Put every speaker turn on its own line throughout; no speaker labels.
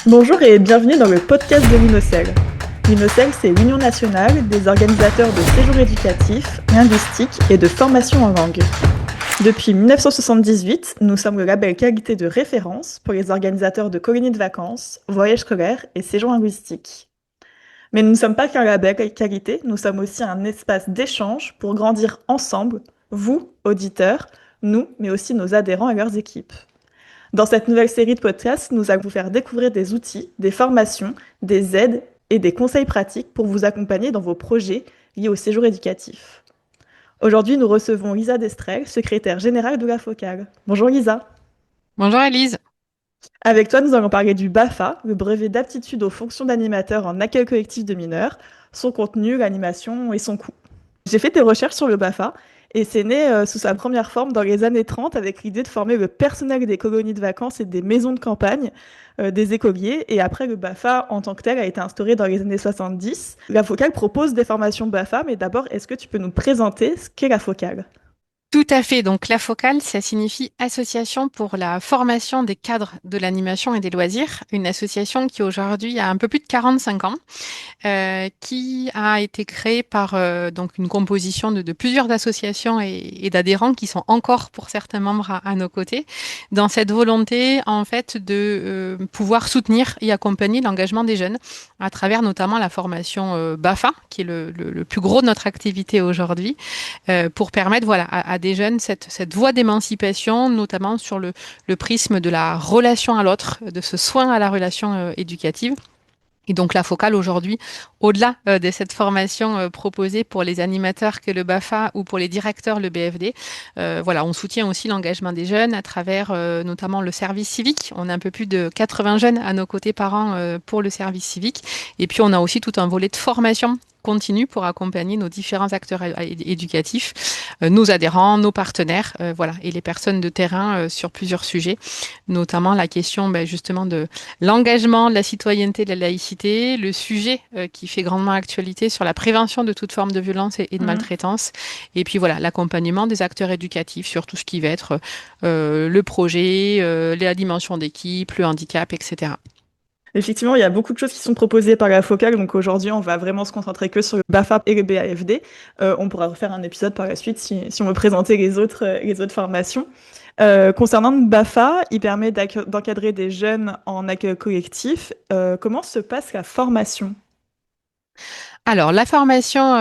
Bonjour et bienvenue dans le podcast de l'INOCEL. L'INOCEL, c'est l'Union nationale des organisateurs de séjours éducatifs, linguistiques et de formation en langue. Depuis 1978, nous sommes le label qualité de référence pour les organisateurs de colonies de vacances, voyages scolaires et séjours linguistiques. Mais nous ne sommes pas qu'un label qualité, nous sommes aussi un espace d'échange pour grandir ensemble, vous, auditeurs, nous, mais aussi nos adhérents et leurs équipes. Dans cette nouvelle série de podcasts, nous allons vous faire découvrir des outils, des formations, des aides et des conseils pratiques pour vous accompagner dans vos projets liés au séjour éducatif. Aujourd'hui, nous recevons Lisa Destrel, secrétaire générale de la Focale. Bonjour Lisa.
Bonjour Elise.
Avec toi, nous allons parler du BAFA, le brevet d'aptitude aux fonctions d'animateur en accueil collectif de mineurs, son contenu, l'animation et son coût. J'ai fait des recherches sur le BAFA et c'est né sous sa première forme dans les années 30 avec l'idée de former le personnel des colonies de vacances et des maisons de campagne, des écoliers. Et après, le BAFA en tant que tel a été instauré dans les années 70. La Focale propose des formations BAFA, mais d'abord, est-ce que tu peux nous présenter ce qu'est la Focale?
Tout à fait. Donc, la focale, ça signifie Association pour la formation des cadres de l'animation et des loisirs. Une association qui aujourd'hui a un peu plus de 45 ans, qui a été créée par donc une composition de plusieurs associations et d'adhérents qui sont encore pour certains membres à nos côtés, dans cette volonté en fait de pouvoir soutenir et accompagner l'engagement des jeunes à travers notamment la formation BAFA, qui est le plus gros de notre activité aujourd'hui, pour permettre voilà, à des jeunes cette voie d'émancipation, notamment sur le prisme de la relation à l'autre, de ce soin à la relation éducative. Et donc la focale aujourd'hui, au-delà de cette formation proposée pour les animateurs que le BAFA ou pour les directeurs le BFD, voilà, on soutient aussi l'engagement des jeunes à travers notamment le service civique. On a un peu plus de 80 jeunes à nos côtés par an pour le service civique. Et puis on a aussi tout un volet de formation continue pour accompagner nos différents acteurs éducatifs, nos adhérents, nos partenaires, voilà, et les personnes de terrain sur plusieurs sujets, notamment la question justement de l'engagement, de la citoyenneté, de la laïcité, le sujet qui fait grandement actualité sur la prévention de toute forme de violence et de
Mhm.
maltraitance, et puis voilà, l'accompagnement des acteurs éducatifs sur tout ce qui va être le projet, la dimension d'équipe, le handicap, etc.
Effectivement, il y a beaucoup de choses qui sont proposées par la Focale, donc aujourd'hui, on va vraiment se concentrer que sur le BAFA et le BAFD. On pourra refaire un épisode par la suite si on veut présenter les autres formations. Concernant le BAFA, il permet d'encadrer des jeunes en accueil collectif. Comment se passe la formation?
Alors, la formation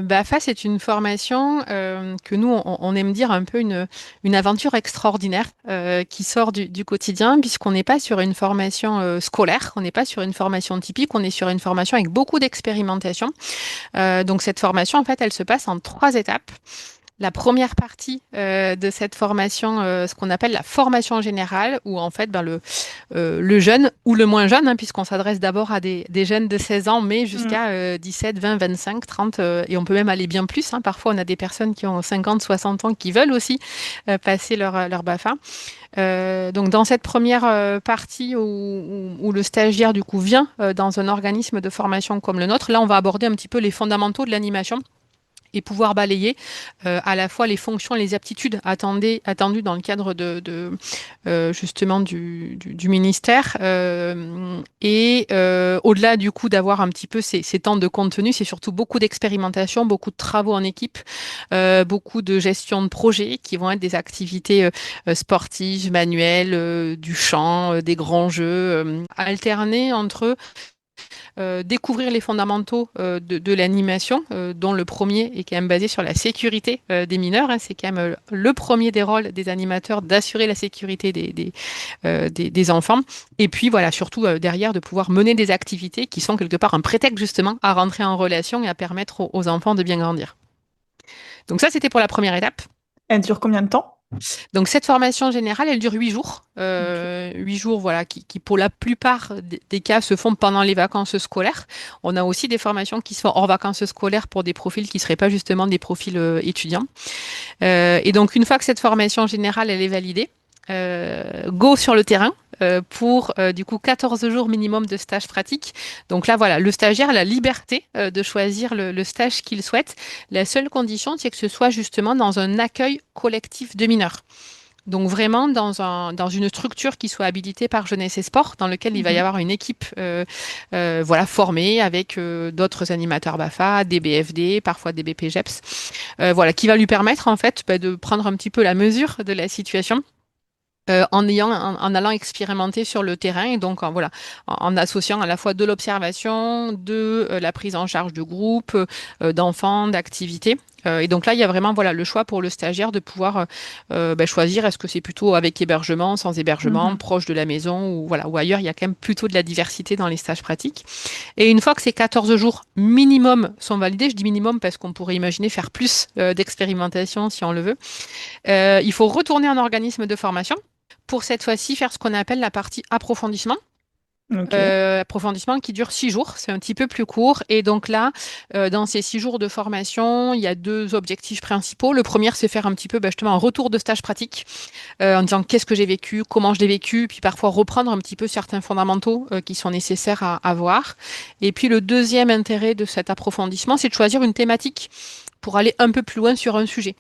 BAFA, c'est une formation que nous, on aime dire un peu une aventure extraordinaire qui sort du quotidien, puisqu'on n'est pas sur une formation scolaire, on n'est pas sur une formation typique, on est sur une formation avec beaucoup d'expérimentation. Donc, cette formation, en fait, elle se passe en 3 étapes. La première partie de cette formation, ce qu'on appelle la formation générale, où en fait le jeune ou le moins jeune, hein, puisqu'on s'adresse d'abord à des jeunes de 16 ans, mais
Mhm.
jusqu'à 17, 20, 25, 30, et on peut même aller bien plus, hein. Parfois, on a des personnes qui ont 50, 60 ans qui veulent aussi passer leur BAFA. Donc dans cette première partie où le stagiaire du coup vient dans un organisme de formation comme le nôtre, là on va aborder un petit peu les fondamentaux de l'animation et pouvoir balayer à la fois les fonctions et les aptitudes attendues dans le cadre justement du ministère. Et au-delà du coup d'avoir un petit peu ces temps de contenu, c'est surtout beaucoup d'expérimentation, beaucoup de travaux en équipe, beaucoup de gestion de projets qui vont être des activités sportives, manuelles, du chant, des grands jeux, alternés entre découvrir les fondamentaux de l'animation, dont le premier est quand même basé sur la sécurité des mineurs, hein. C'est quand même le premier des rôles des animateurs d'assurer la sécurité des enfants. Et puis voilà, surtout derrière, de pouvoir mener des activités qui sont quelque part un prétexte justement à rentrer en relation et à permettre aux enfants de bien grandir. Donc ça, c'était pour la première étape.
Elle dure combien de temps?
Donc cette formation générale, elle dure 8 jours.
Ok.
8 jours, voilà, qui pour la plupart des cas se font pendant les vacances scolaires. On a aussi des formations qui se font hors vacances scolaires pour des profils qui ne seraient pas justement des profils étudiants. Et donc une fois que cette formation générale, elle est validée, go sur le terrain pour du coup 14 jours minimum de stage pratique. Donc là, voilà, le stagiaire a la liberté de choisir le stage qu'il souhaite. La seule condition, c'est que ce soit justement dans un accueil collectif de mineurs. Donc vraiment dans une structure qui soit habilitée par Jeunesse et Sport, dans lequel il va y
Mhm.
avoir une équipe voilà, formée avec d'autres animateurs BAFA, des BFD, parfois des BPGEPS, voilà, qui va lui permettre en fait bah, de prendre un petit peu la mesure de la situation en allant expérimenter sur le terrain et donc voilà, en associant à la fois de l'observation, de la prise en charge de groupes, d'enfants, d'activités. Et donc là, il y a vraiment voilà le choix pour le stagiaire de pouvoir ben, choisir est-ce que c'est plutôt avec hébergement, sans hébergement,
Mhm.
proche de la maison ou voilà ou ailleurs. Il y a quand même plutôt de la diversité dans les stages pratiques. Et une fois que ces 14 jours minimum sont validés, je dis minimum parce qu'on pourrait imaginer faire plus d'expérimentation si on le veut, il faut retourner en organisme de formation pour cette fois-ci faire ce qu'on appelle la partie approfondissement.
Ok.
Approfondissement qui dure 6 jours, c'est un petit peu plus court. Et donc là, dans ces 6 jours de formation, il y a deux objectifs principaux. Le premier, c'est faire un petit peu bah, justement un retour de stage pratique en disant qu'est-ce que j'ai vécu, comment je l'ai vécu, puis parfois reprendre un petit peu certains fondamentaux qui sont nécessaires à voir. Et puis le deuxième intérêt de cet approfondissement, c'est de choisir une thématique pour aller un peu plus loin sur un sujet.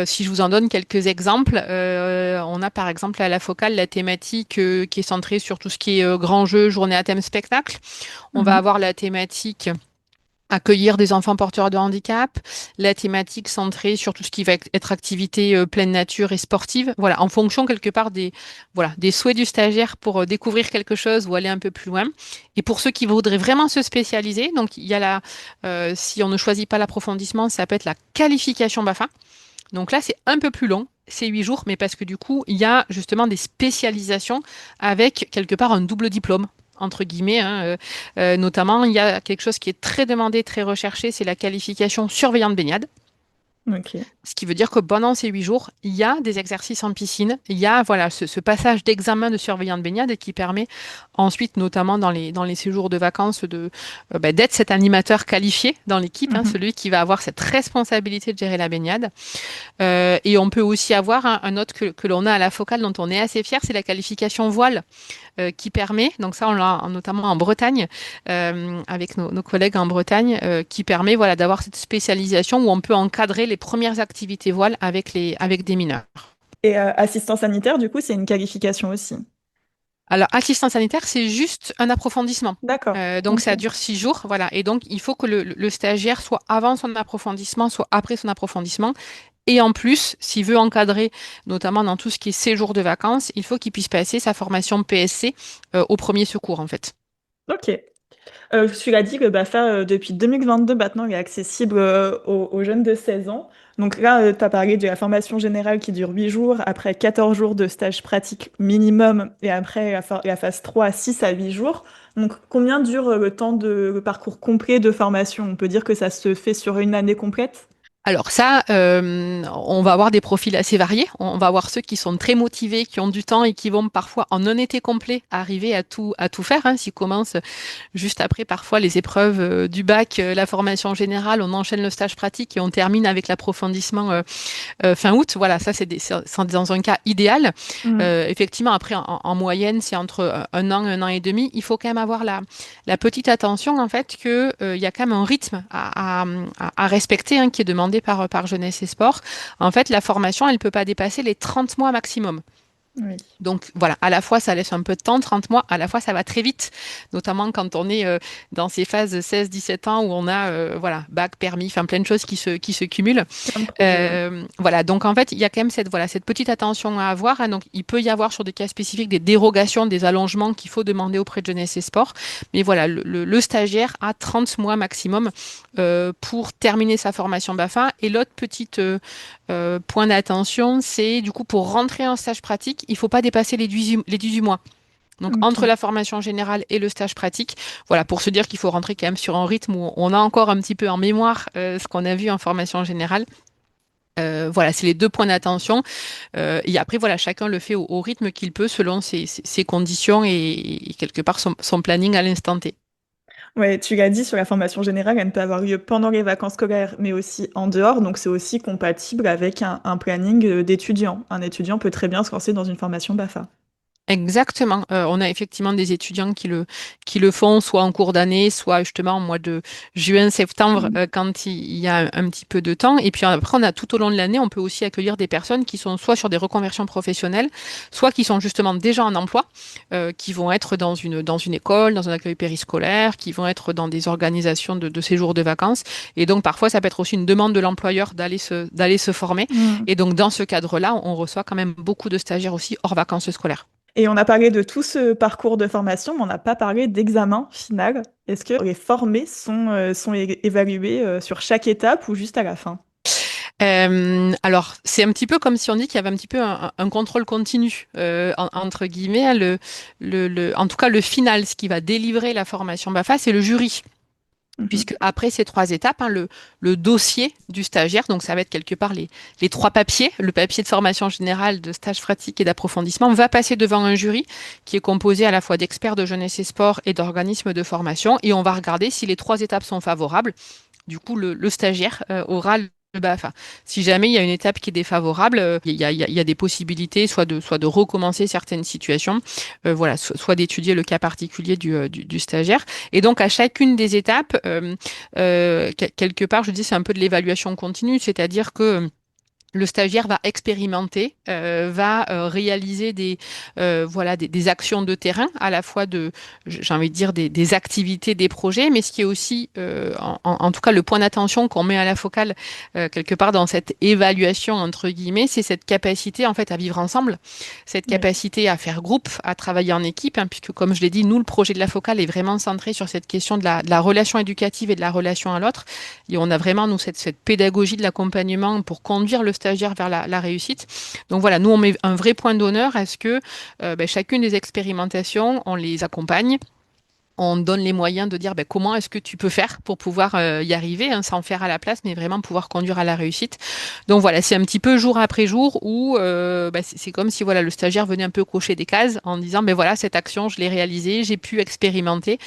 Si je vous en donne quelques exemples, on a par exemple à la focale la thématique qui est centrée sur tout ce qui est grand jeu, journée à thème spectacle. On va
Mhm.
avoir la thématique accueillir des enfants porteurs de handicap, la thématique centrée sur tout ce qui va être activité pleine nature et sportive. Voilà, en fonction quelque part des, voilà, des souhaits du stagiaire pour découvrir quelque chose ou aller un peu plus loin. Et pour ceux qui voudraient vraiment se spécialiser, donc il y a si on ne choisit pas l'approfondissement, ça peut être la qualification BAFA. Donc là, c'est un peu plus long, c'est 8 jours, mais parce que du coup, il y a justement des spécialisations avec quelque part un double diplôme, entre guillemets, hein, notamment, il y a quelque chose qui est très demandé, très recherché, c'est la qualification surveillant de baignade.
Ok.
Ce qui veut dire que pendant ces 8 jours, il y a des exercices en piscine, il y a voilà ce passage d'examen de surveillant de baignade qui permet ensuite, notamment dans les séjours de vacances, bah, d'être cet animateur qualifié dans l'équipe, hein,
Mhm.
celui qui va avoir cette responsabilité de gérer la baignade. Et on peut aussi avoir un autre que l'on a à la focale dont on est assez fier, c'est la qualification voile qui permet, donc ça on l'a notamment en Bretagne, avec nos collègues en Bretagne, qui permet voilà, d'avoir cette spécialisation où on peut encadrer les premières activités voile avec des mineurs.
Et assistant sanitaire, du coup, c'est une qualification aussi.
Alors, assistant sanitaire, c'est juste un approfondissement.
D'accord.
Donc,
Ok.
ça dure 6 jours, voilà. Et donc, il faut que le stagiaire soit avant son approfondissement, soit après son approfondissement. Et en plus, s'il veut encadrer, notamment dans tout ce qui est séjour de vacances, il faut qu'il puisse passer sa formation PSC au premier secours, en fait.
Ok. Tu l'as dit, le BAFA, depuis 2022, maintenant, il est accessible aux jeunes de 16 ans. Donc là, tu as parlé de la formation générale qui dure 8 jours, après 14 jours de stage pratique minimum, et après la phase 3, 6 à 8 jours. Donc combien dure le temps le parcours complet de formation? On peut dire que ça se fait sur une année complète?
Alors ça, on va avoir des profils assez variés. On va avoir ceux qui sont très motivés, qui ont du temps et qui vont parfois en un été complet arriver à tout faire. Hein. S'ils commencent juste après parfois les épreuves du bac, la formation générale, on enchaîne le stage pratique et on termine avec l'approfondissement fin août. Voilà, ça c'est dans un cas idéal.
Mhm.
Effectivement, après en moyenne, c'est entre un an et demi. Il faut quand même avoir la petite attention en fait que il y a quand même un rythme à respecter hein, qui est demandé par Jeunesse et Sport. En fait, la formation, elle peut pas dépasser les 30 mois maximum.
Oui.
Donc voilà, à la fois ça laisse un peu de temps, 30 mois, à la fois ça va très vite, notamment quand on est dans ces phases 16-17 ans où on a voilà, bac, permis, enfin plein de choses qui se cumulent.
Plein de projets, ouais.
Voilà, donc en fait, il y a quand même cette petite attention à avoir. Hein. Donc, il peut y avoir sur des cas spécifiques des dérogations, des allongements qu'il faut demander auprès de Jeunesse et Sport. Mais voilà, le stagiaire a 30 mois maximum pour terminer sa formation BAFA. Et l'autre petite point d'attention, c'est du coup pour rentrer en stage pratique, il ne faut pas dépasser les 18 mois. Donc, entre
Ok.
la formation générale et le stage pratique, voilà, pour se dire qu'il faut rentrer quand même sur un rythme où on a encore un petit peu en mémoire ce qu'on a vu en formation générale. Voilà, c'est les deux points d'attention. Et après, voilà, chacun le fait au rythme qu'il peut selon ses conditions et quelque part son planning à l'instant T.
Ouais, tu l'as dit sur la formation générale, elle ne peut avoir lieu pendant les vacances scolaires, mais aussi en dehors. Donc, c'est aussi compatible avec un planning d'étudiant. Un étudiant peut très bien se lancer dans une formation BAFA.
Exactement. On a effectivement des étudiants qui le font soit en cours d'année, soit justement au mois de juin, septembre,
Mm.
quand il y a un petit peu de temps. Et puis après, on a tout au long de l'année, on peut aussi accueillir des personnes qui sont soit sur des reconversions professionnelles, soit qui sont justement déjà en emploi, qui vont être dans une école, dans un accueil périscolaire, qui vont être dans des organisations de séjours de vacances. Et donc parfois, ça peut être aussi une demande de l'employeur d'aller se former.
Mm.
Et donc dans ce cadre-là, on reçoit quand même beaucoup de stagiaires aussi hors vacances scolaires.
Et on a parlé de tout ce parcours de formation, mais on n'a pas parlé d'examen final. Est-ce que les formés sont évalués sur chaque étape ou juste à la fin?
Alors, c'est un petit peu comme si on dit qu'il y avait un petit peu un contrôle continu, entre guillemets, hein, en tout cas le final, ce qui va délivrer la formation BAFA, c'est le jury.
Mhm.
Puisque après ces trois étapes, hein, le dossier du stagiaire, donc ça va être quelque part les trois papiers, le papier de formation générale, de stage pratique et d'approfondissement, va passer devant un jury qui est composé à la fois d'experts de jeunesse et sport et d'organismes de formation, et on va regarder si les trois étapes sont favorables. Du coup, le stagiaire aura le BAFA. Si jamais il y a une étape qui est défavorable, il y a des possibilités soit de recommencer certaines situations, voilà, soit d'étudier le cas particulier du stagiaire. Et donc, à chacune des étapes, quelque part, je dis, c'est un peu de l'évaluation continue, c'est-à-dire que le stagiaire va expérimenter, va réaliser voilà, des actions de terrain, à la fois j'ai envie de dire, des activités, des projets, mais ce qui est aussi, en tout cas, le point d'attention qu'on met à la focale, quelque part dans cette évaluation, entre guillemets, c'est cette capacité, en fait, à vivre ensemble, cette
Oui.
capacité à faire groupe, à travailler en équipe, hein, puisque, comme je l'ai dit, nous, le projet de la focale est vraiment centré sur cette question de la relation éducative et de la relation à l'autre. Et on a vraiment, nous, cette pédagogie de l'accompagnement pour conduire le stagiaire vers la réussite. Donc voilà, nous, on met un vrai point d'honneur à ce que chacune des expérimentations, on les accompagne. On donne les moyens de dire comment est-ce que tu peux faire pour pouvoir y arriver, hein, sans faire à la place, mais vraiment pouvoir conduire à la réussite. Donc voilà, c'est un petit peu jour après jour où c'est comme si voilà le stagiaire venait un peu cocher des cases en disant voilà cette action je l'ai réalisée, j'ai pu expérimenter.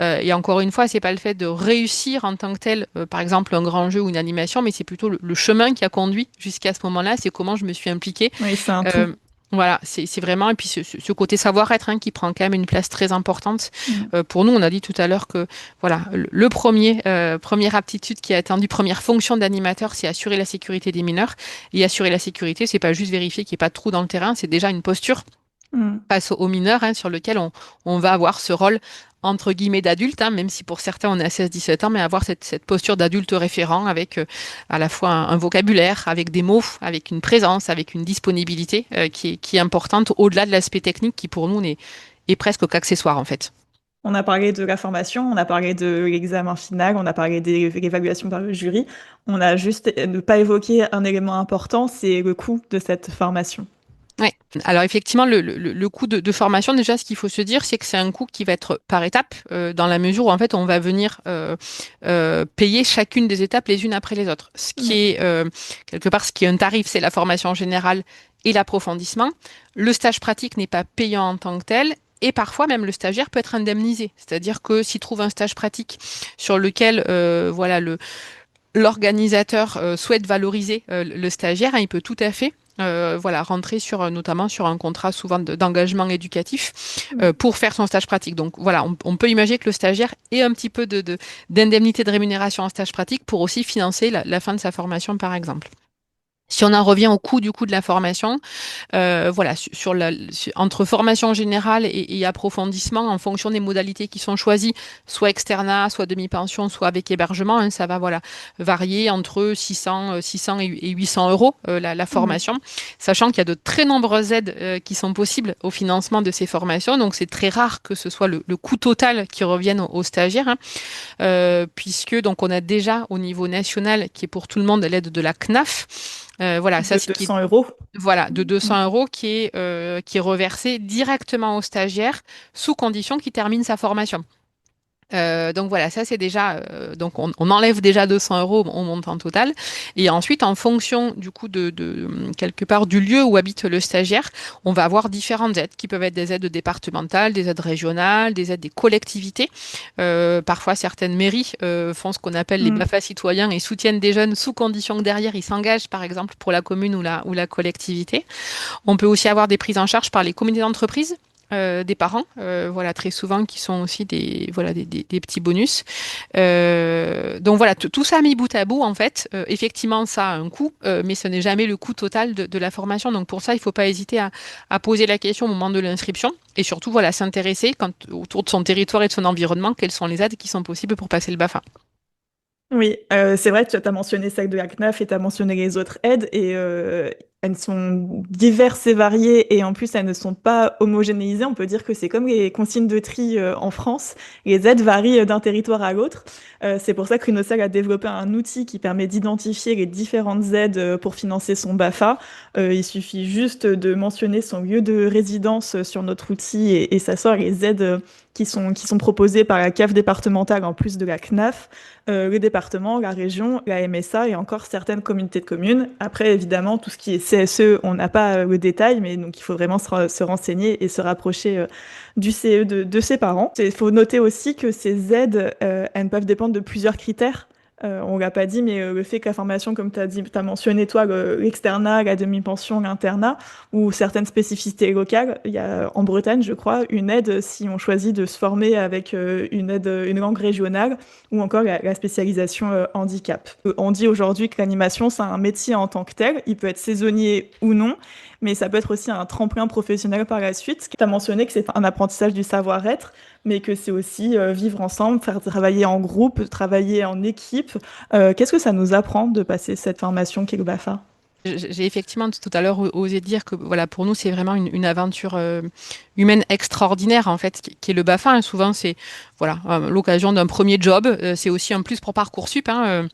Et encore une fois, c'est pas le fait de réussir en tant que tel, par exemple un grand jeu ou une animation, mais c'est plutôt le chemin qui a conduit jusqu'à ce moment-là. C'est comment je me suis impliquée.
Oui, c'est un tout.
Euh, voilà, c'est vraiment, et puis ce côté savoir-être hein, qui prend quand même une place très importante.
Mm.
Pour nous, on a dit tout à l'heure que voilà, première aptitude qui est attendue, première fonction d'animateur, c'est assurer la sécurité des mineurs. Et assurer la sécurité, c'est pas juste vérifier qu'il n'y ait pas de trou dans le terrain, c'est déjà une posture
Mm.
face aux mineurs hein, sur lequel on va avoir ce rôle entre guillemets d'adulte, hein, même si pour certains on est à 16-17 ans, mais avoir cette posture d'adulte référent avec à la fois un vocabulaire, avec des mots, avec une présence, avec une disponibilité qui est importante au-delà de l'aspect technique qui pour nous est presque qu'accessoire en fait.
On a parlé de la formation, on a parlé de l'examen final, on a parlé de l'évaluation par le jury. On a juste ne pas évoqué un élément important, c'est le coût de cette formation.
Oui, alors effectivement, le coût de formation, déjà, ce qu'il faut se dire, c'est que c'est un coût qui va être par étape, dans la mesure où en fait, on va venir payer chacune des étapes les unes après les autres. Ce qui
Oui.
est quelque part, ce qui est un tarif, c'est la formation générale et l'approfondissement. Le stage pratique n'est pas payant en tant que tel. Et parfois même le stagiaire peut être indemnisé, c'est-à-dire que s'il trouve un stage pratique sur lequel voilà l'organisateur souhaite valoriser le stagiaire, hein, il peut tout à fait voilà, rentrer notamment sur un contrat souvent d'engagement éducatif
Mm.
pour faire son stage pratique. Donc voilà, on peut imaginer que le stagiaire ait un petit peu d'indemnité de rémunération en stage pratique pour aussi financer la fin de sa formation, par exemple. Si on en revient au coût du coût de la formation, voilà, entre formation générale et approfondissement, en fonction des modalités qui sont choisies, soit externat, soit demi-pension, soit avec hébergement, hein, ça va voilà varier entre 600 et 800 euros la
Mm.
formation, sachant qu'il y a de très nombreuses aides qui sont possibles au financement de ces formations. Donc c'est très rare que ce soit le coût total qui revienne aux stagiaires, hein, puisque donc on a déjà au niveau national, qui est pour tout le monde l'aide de la CNAF. Voilà, ça
De
c'est qui
200 euros.
voilà, de
Mm.
200 euros qui est reversé directement au stagiaire sous condition qu'il termine sa formation. Donc voilà, ça c'est déjà, donc on enlève déjà 200 euros au montant total. Et ensuite, en fonction du coup quelque part du lieu où habite le stagiaire, on va avoir différentes aides qui peuvent être des aides départementales, des aides régionales, des aides des collectivités. Parfois, certaines mairies font ce qu'on appelle les
Mm.
BAFA citoyens et soutiennent des jeunes sous condition que derrière ils s'engagent, par exemple pour la commune ou la collectivité. On peut aussi avoir des prises en charge par les comités d'entreprise des parents, voilà, très souvent, qui sont aussi voilà, des petits bonus. Donc voilà, tout ça mis bout à bout, en fait, effectivement, ça a un coût, mais ce n'est jamais le coût total de la formation. Donc pour ça, il ne faut pas hésiter à poser la question au moment de l'inscription et surtout, voilà, s'intéresser autour de son territoire et de son environnement, quelles sont les aides qui sont possibles pour passer le BAFA.
Oui, c'est vrai que tu as mentionné celle de la CNAF et tu as mentionné les autres aides et elles sont diverses et variées et en plus elles ne sont pas homogénéisées. On peut dire que c'est comme les consignes de tri en France. Les aides varient d'un territoire à l'autre. C'est pour ça que Runocell a développé un outil qui permet d'identifier les différentes aides pour financer son BAFA. Il suffit juste de mentionner son lieu de résidence sur notre outil et ça sort les aides qui sont proposées par la CAF départementale en plus de la CNAF, le département, la région, la MSA et encore certaines communautés de communes. Après, évidemment, tout ce qui est CSE, on n'a pas le détail, mais donc il faut vraiment se renseigner et se rapprocher du CE de ses parents. Il faut noter aussi que ces aides, elles peuvent dépendre de plusieurs critères. On l'a pas dit, mais le fait que la formation, comme tu as dit, t'as mentionné toi, l'externat, la demi-pension, l'internat, ou certaines spécificités locales, il y a en Bretagne, je crois, une aide si on choisit de se former avec une aide, une langue régionale, ou encore la spécialisation handicap. On dit aujourd'hui que l'animation, c'est un métier en tant que tel, il peut être saisonnier ou non, mais ça peut être aussi un tremplin professionnel par la suite. Tu as mentionné que c'est un apprentissage du savoir-être, mais que c'est aussi vivre ensemble, faire travailler en groupe, travailler en équipe. Qu'est-ce que ça nous apprend de passer cette formation qu'est le BAFA?
J'ai effectivement tout à l'heure osé dire que voilà, pour nous, c'est vraiment une aventure humaine extraordinaire, en fait, qui est le BAFA, hein. Souvent, c'est voilà, l'occasion d'un premier job. C'est aussi un plus pour Parcoursup, hein.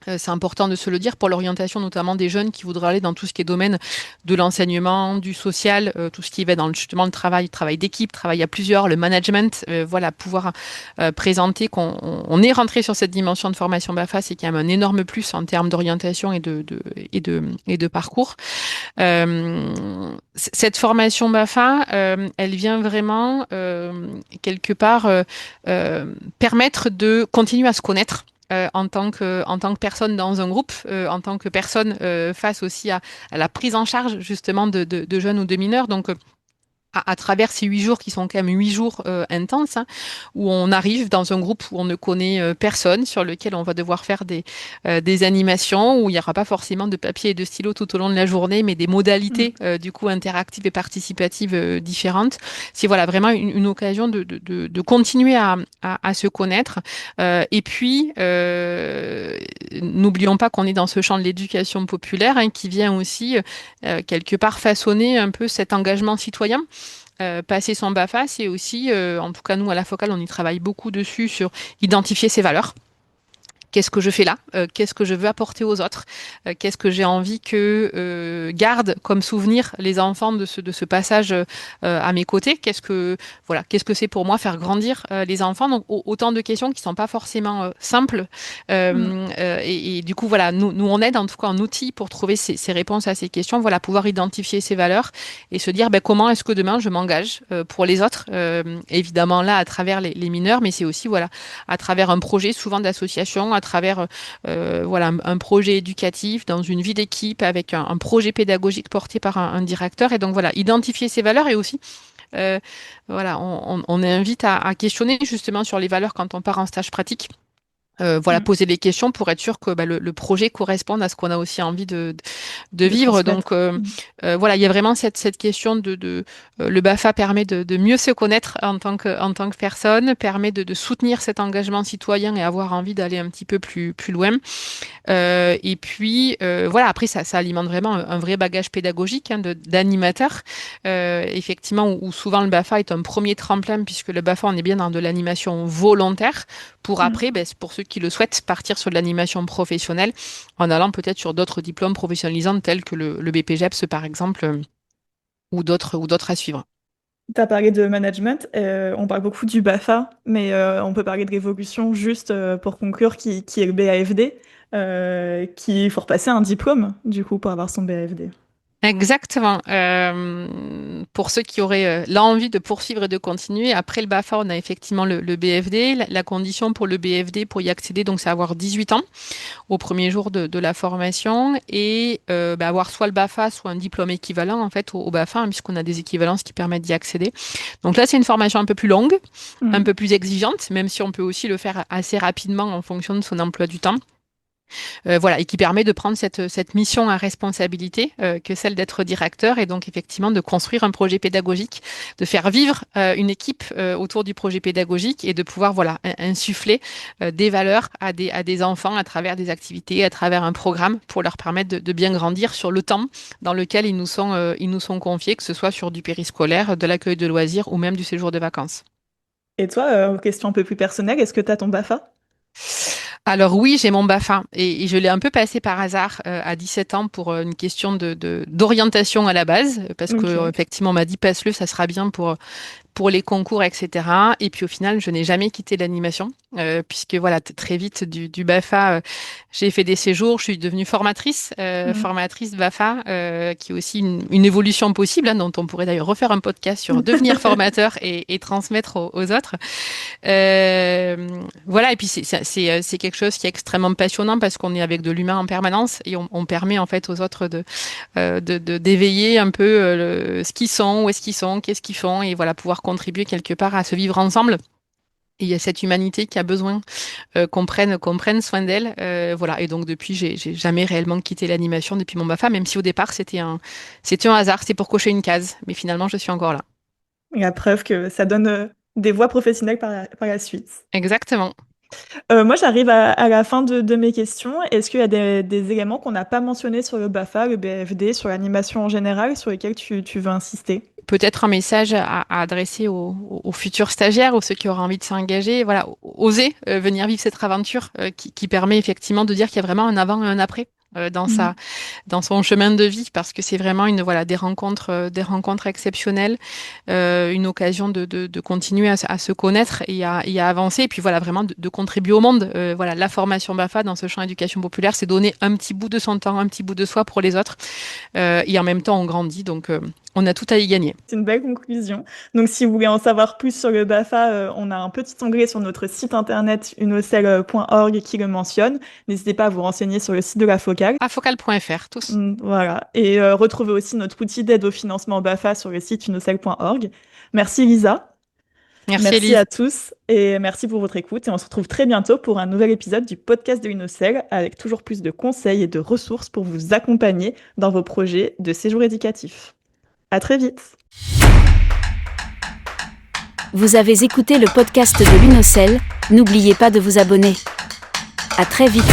C'est important de se le dire pour l'orientation notamment des jeunes qui voudraient aller dans tout ce qui est domaine de l'enseignement, du social, tout ce qui va dans justement le travail d'équipe, travail à plusieurs, le management, voilà, pouvoir présenter qu'on est rentré sur cette dimension de formation BAFA, c'est quand même un énorme plus en termes d'orientation et de parcours. Cette formation BAFA, elle vient vraiment quelque part permettre de continuer à se connaître en tant que personne dans un groupe, en tant que personne face aussi à la prise en charge justement de jeunes ou de mineurs. Donc, à travers ces 8 jours qui sont quand même 8 jours intenses, hein, où on arrive dans un groupe où on ne connaît personne, sur lequel on va devoir faire des animations, où il n'y aura pas forcément de papier et de stylo tout au long de la journée, mais des modalités du coup interactives et participatives différentes. C'est voilà vraiment une occasion de continuer à se connaître. Et puis, n'oublions pas qu'on est dans ce champ de l'éducation populaire, hein, qui vient aussi quelque part façonner un peu cet engagement citoyen. Passer son BAFA, c'est aussi, en tout cas nous à la Focale, on y travaille beaucoup dessus sur identifier ses valeurs. Qu'est-ce que je fais là? Qu'est-ce que je veux apporter aux autres? Qu'est-ce que j'ai envie que gardent comme souvenir les enfants de ce passage à mes côtés? Qu'est-ce que c'est pour moi faire grandir les enfants? Donc autant de questions qui sont pas forcément simples.
Mm.
Et du coup, voilà, nous on aide en tout cas un outil pour trouver ces réponses à ces questions. Voilà, pouvoir identifier ces valeurs et se dire ben, comment est-ce que demain je m'engage pour les autres? Évidemment là à travers les mineurs, mais c'est aussi voilà à travers un projet souvent d'association, à travers voilà, un projet éducatif, dans une vie d'équipe, avec un projet pédagogique porté par un directeur. Et donc voilà, identifier ces valeurs et aussi euh, voilà, on invite à questionner justement sur les valeurs quand on part en stage pratique. Voilà,
Mm.
poser des questions pour être sûr que bah, le projet corresponde à ce qu'on a aussi envie de
De
vivre.
transmettre.
Donc voilà, il y a vraiment cette question le BAFA permet de mieux se connaître en tant que personne, permet de soutenir cet engagement citoyen et avoir envie d'aller un petit peu plus loin. Et puis voilà, après ça alimente vraiment un vrai bagage pédagogique hein, d'animateur, effectivement où souvent le BAFA est un premier tremplin puisque le BAFA on est bien dans de l'animation volontaire pour
Mm.
après, ben, pour ceux qui le souhaitent, partir sur de l'animation professionnelle en allant peut-être sur d'autres diplômes professionnalisants tels que le BPGEPS par exemple ou d'autres à suivre.
Tu as parlé de management, on parle beaucoup du BAFA, mais on peut parler de l'évolution juste pour conclure qui est le BAFD, qui il faut repasser un diplôme du coup pour avoir son BAFD.
Exactement. Pour ceux qui auraient l'envie de poursuivre et de continuer, après le BAFA, on a effectivement le BFD. La condition pour le BFD, pour y accéder, donc, c'est avoir 18 ans au premier jour de la formation et avoir soit le BAFA, soit un diplôme équivalent en fait au BAFA, hein, puisqu'on a des équivalences qui permettent d'y accéder. Donc là, c'est une formation un peu plus longue, un peu plus exigeante, même si on peut aussi le faire assez rapidement en fonction de son emploi du temps. Voilà, et qui permet de prendre cette mission à responsabilité que celle d'être directeur et donc effectivement de construire un projet pédagogique, de faire vivre une équipe autour du projet pédagogique et de pouvoir voilà insuffler des valeurs à des enfants à travers des activités, à travers un programme pour leur permettre de bien grandir sur le temps dans lequel ils nous sont confiés, que ce soit sur du périscolaire, de l'accueil de loisirs ou même du séjour de vacances.
Et toi, question un peu plus personnelle, est-ce que tu as ton BAFA?
Alors oui, j'ai mon BAFA et je l'ai un peu passé par hasard à 17 ans pour une question d'orientation à la base, parce que
Ok.
effectivement on m'a dit passe-le, ça sera bien pour les concours, etc. Et puis au final, je n'ai jamais quitté l'animation, puisque voilà, très vite du BAFA, j'ai fait des séjours, je suis devenue formatrice,
Mm.
formatrice BAFA, qui est aussi une évolution possible, hein, dont on pourrait d'ailleurs refaire un podcast sur devenir formateur et transmettre aux autres. Voilà, et puis c'est quelque chose qui est extrêmement passionnant parce qu'on est avec de l'humain en permanence et on permet en fait aux autres d'éveiller un peu ce qu'ils sont, où est-ce qu'ils sont, qu'est-ce qu'ils font et voilà, pouvoir contribuer quelque part à se vivre ensemble. Et il y a cette humanité qui a besoin qu'on prenne soin d'elle. Voilà, et donc depuis, j'ai jamais réellement quitté l'animation depuis mon BAFA, même si au départ c'était un hasard, c'était pour cocher une case, mais finalement je suis encore là.
La preuve que ça donne des voies professionnelles par la suite.
Exactement.
Moi, j'arrive à la fin de mes questions. Est-ce qu'il y a des éléments qu'on n'a pas mentionnés sur le BAFA, le BFD, sur l'animation en général, sur lesquels tu veux insister?
Peut-être un message à adresser aux futurs stagiaires, ou ceux qui auraient envie de s'engager. Voilà, oser venir vivre cette aventure qui permet effectivement de dire qu'il y a vraiment un avant et un après
Mhm.
dans son chemin de vie, parce que c'est vraiment voilà, des rencontres exceptionnelles, une occasion de continuer à se connaître et à avancer, et puis voilà, vraiment de contribuer au monde. Voilà, la formation BAFA dans ce champ éducation populaire, c'est donner un petit bout de son temps, un petit bout de soi pour les autres, et en même temps on grandit, donc on a tout à y gagner.
C'est une belle conclusion. Donc, si vous voulez en savoir plus sur le BAFA, on a un petit onglet sur notre site internet unocell.org qui le mentionne. N'hésitez pas à vous renseigner sur le site de la Focale.
Afocal.fr, tous.
Voilà. Et retrouvez aussi notre outil d'aide au financement BAFA sur le site unocell.org. Merci Lisa.
Merci
Merci
Elise.
à tous et merci pour votre écoute. Et on se retrouve très bientôt pour un nouvel épisode du podcast de l'Unocell avec toujours plus de conseils et de ressources pour vous accompagner dans vos projets de séjour éducatif. À très vite.
Vous avez écouté le podcast de l'Unocell, n'oubliez pas de vous abonner. À très vite.